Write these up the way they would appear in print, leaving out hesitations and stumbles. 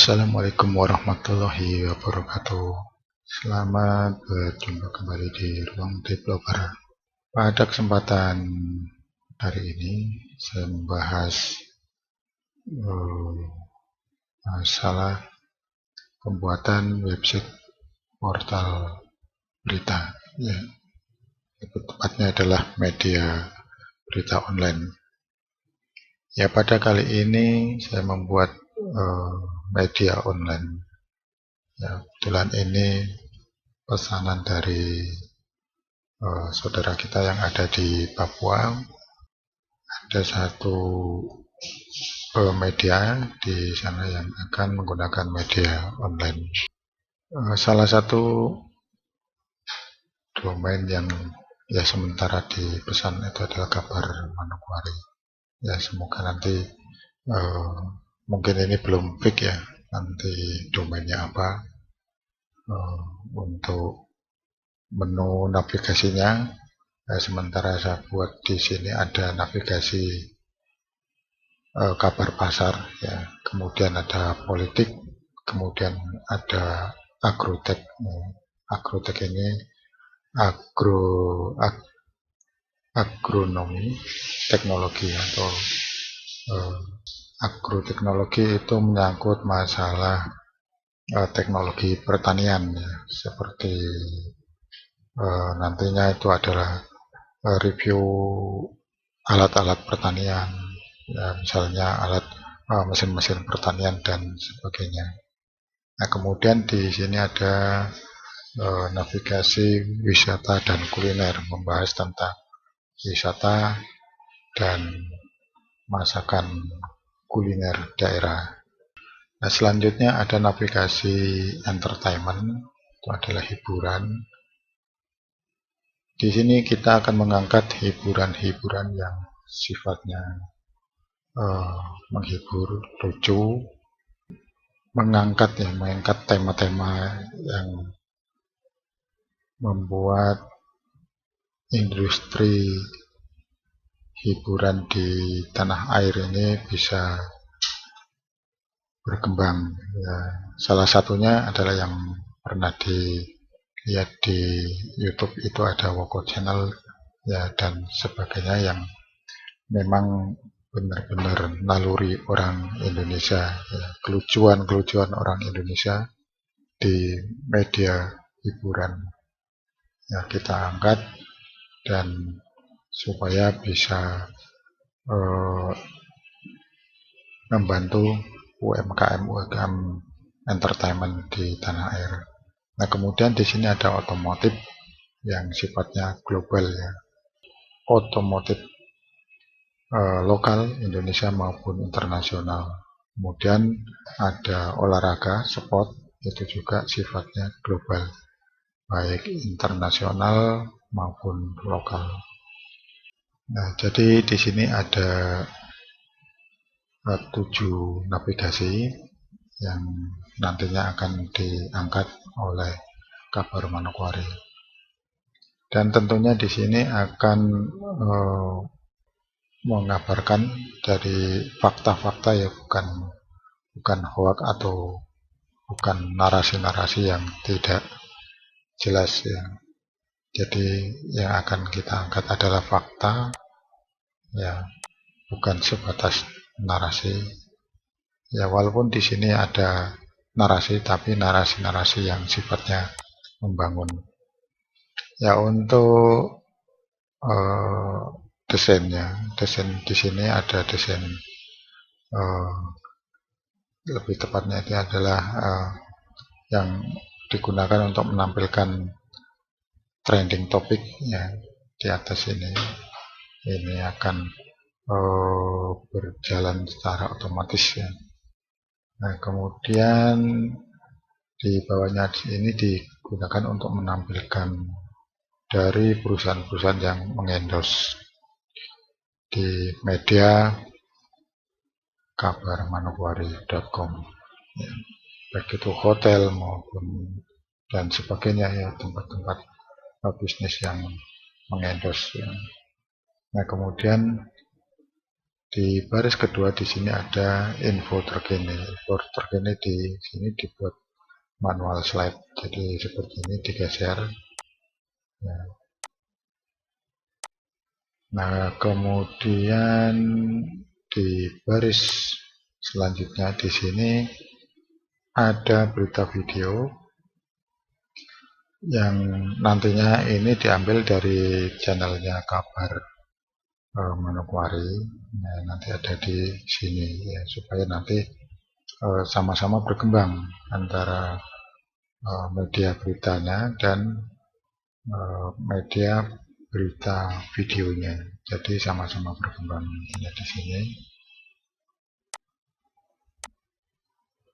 Assalamualaikum warahmatullahi wabarakatuh. Selamat berjumpa kembali di Ruang Developer. Pada kesempatan hari ini, saya membahas masalah pembuatan website portal berita. Ya, tepatnya adalah media berita online. Ya, pada kali ini saya membuat media online. Ya, kebetulan ini pesanan dari saudara kita yang ada di Papua. Ada satu media di sana yang akan menggunakan media online. Salah satu domain yang ya sementara dipesan itu adalah Kabar Manokwari. Ya, semoga nanti mungkin ini belum fix ya, nanti domainnya apa. Untuk menu navigasinya, sementara saya buat di sini ada navigasi kabar pasar, ya. Kemudian ada politik, kemudian ada agrotech. Agrotech ini agronomi teknologi atau agroteknologi itu menyangkut masalah teknologi pertanian, ya. Seperti nantinya itu adalah review alat-alat pertanian, ya, misalnya alat mesin-mesin pertanian dan sebagainya. Nah, kemudian di sini ada navigasi wisata dan kuliner, membahas tentang wisata dan masakan kuliner daerah. Nah, selanjutnya ada navigasi entertainment, itu adalah hiburan. Di sini kita akan mengangkat hiburan-hiburan yang sifatnya menghibur, lucu, mengangkat tema-tema yang membuat industri hiburan di tanah air ini bisa berkembang. Ya, salah satunya adalah yang pernah dilihat di YouTube, itu ada Woko Channel, ya, dan sebagainya, yang memang benar-benar naluri orang Indonesia, ya, kelucuan orang Indonesia di media hiburan, ya, kita angkat dan supaya bisa membantu UMKM entertainment di tanah air. Nah, kemudian di sini ada otomotif yang sifatnya global, ya, otomotif lokal Indonesia maupun internasional. Kemudian ada olahraga, sport, itu juga sifatnya global, baik internasional maupun lokal. Nah, jadi di sini ada 7 navigasi yang nantinya akan diangkat oleh Kabar Manokwari. Dan tentunya di sini akan mengabarkan dari fakta-fakta, ya, bukan hoax atau bukan narasi-narasi yang tidak jelas, ya. Jadi yang akan kita angkat adalah fakta, ya, bukan sebatas narasi. Ya, walaupun di sini ada narasi, tapi narasi-narasi yang sifatnya membangun. Ya, untuk desainnya, desain di sini ada desain lebih tepatnya itu adalah yang digunakan untuk menampilkan trending topik, ya, di atas ini akan berjalan secara otomatis, ya. Nah, kemudian di bawahnya ini digunakan untuk menampilkan dari perusahaan-perusahaan yang mengendorse di media kabarmanokwari.com, ya, baik itu hotel maupun dan sebagainya, ya, tempat-tempat bisnis yang mengendorse, ya. Nah, kemudian Di baris kedua di sini ada info terkini. Info terkini di sini dibuat manual slide. Jadi seperti ini digeser. Ya. Nah, kemudian di baris selanjutnya di sini ada berita video yang nantinya ini diambil dari channelnya Kabar Manokwari. Nah, nanti ada di sini ya, supaya nanti sama-sama berkembang antara media beritanya dan media berita videonya. Jadi sama-sama berkembang di sini.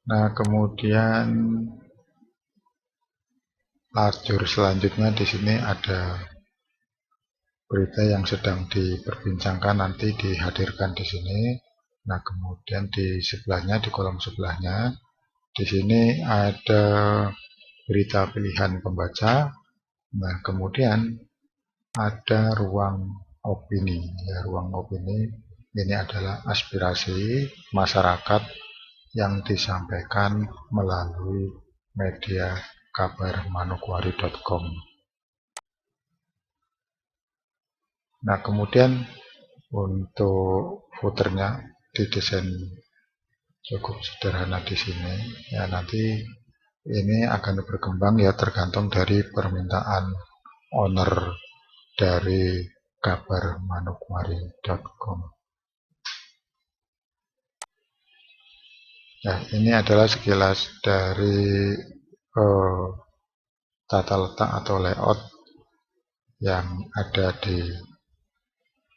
Nah, kemudian lajur selanjutnya di sini ada berita yang sedang diperbincangkan, nanti dihadirkan di sini. Nah, kemudian di sebelahnya, di kolom sebelahnya, di sini ada berita pilihan pembaca. Nah, kemudian ada ruang opini. Ya, ruang opini ini adalah aspirasi masyarakat yang disampaikan melalui media kabarmanokwari.com. Nah, kemudian untuk footernya didesain cukup sederhana di sini. Ya, nanti ini akan berkembang ya tergantung dari permintaan owner dari kabarmanokwari.com. Ya, ini adalah sekilas dari tata letak atau layout yang ada di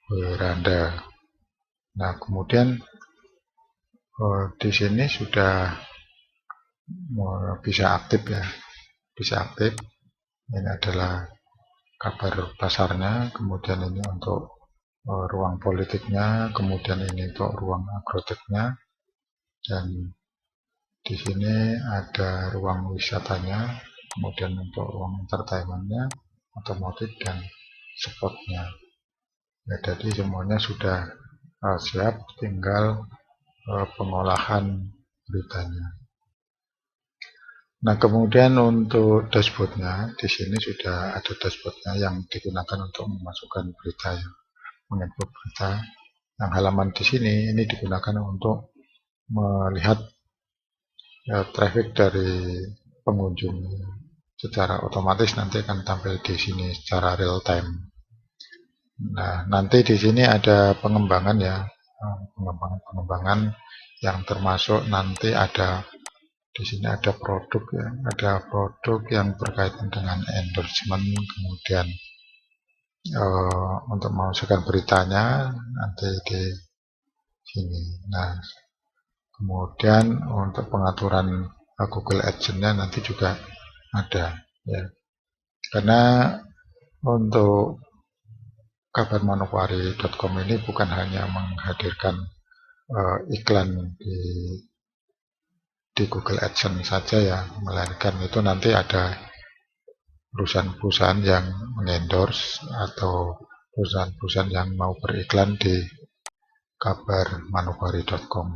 beranda. Nah, kemudian di sini sudah bisa aktif ya, bisa aktif. Ini adalah kabar pasarnya, kemudian ini untuk ruang politiknya, kemudian ini untuk ruang agroteknya, dan di sini ada ruang wisatanya, kemudian untuk ruang entertainmentnya, otomotif dan spotnya. Ya, jadi semuanya sudah siap, tinggal pengolahan beritanya. Nah, kemudian untuk dashboardnya, di sini sudah ada dashboardnya yang digunakan untuk memasukkan berita, ya, menginput berita. Yang halaman di sini ini digunakan untuk melihat traffic dari pengunjung. Secara otomatis nanti akan tampil di sini secara real time. Nah, nanti di sini ada pengembangan ya, pengembangan yang termasuk nanti ada di sini ada produk ya, ada produk yang berkaitan dengan endorsement, kemudian untuk memasukkan beritanya nanti di sini. Nah, kemudian untuk pengaturan Google AdSense-nya nanti juga ada ya. Karena untuk kabarmanokwari.com ini bukan hanya menghadirkan iklan di Google AdSense saja ya, melainkan itu nanti ada perusahaan-perusahaan yang mengendorse atau perusahaan-perusahaan yang mau beriklan di kabarmanokwari.com.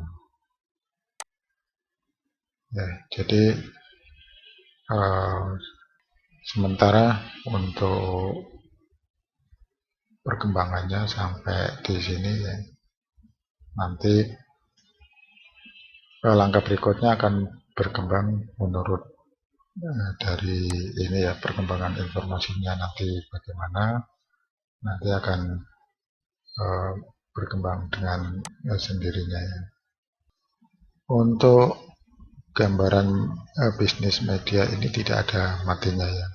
Ya, jadi sementara untuk perkembangannya sampai di sini ya. Nanti langkah berikutnya akan berkembang menurut dari ini ya, perkembangan informasinya nanti bagaimana, nanti akan berkembang dengan sendirinya ya. Untuk gambaran bisnis media ini tidak ada matinya ya.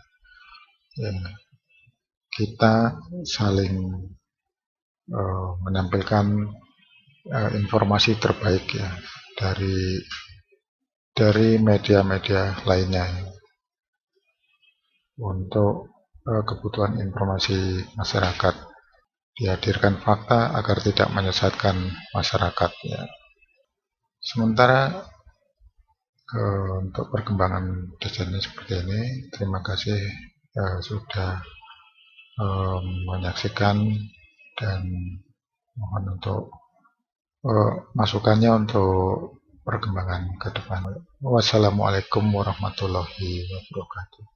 Kita saling menampilkan informasi terbaik ya dari media-media lainnya untuk kebutuhan informasi masyarakat. Dihadirkan fakta agar tidak menyesatkan masyarakat ya. Sementara untuk perkembangan desainnya seperti ini. Terima kasih sudah menyaksikan dan mohon untuk masukannya untuk perkembangan ke depan. Wassalamualaikum warahmatullahi wabarakatuh.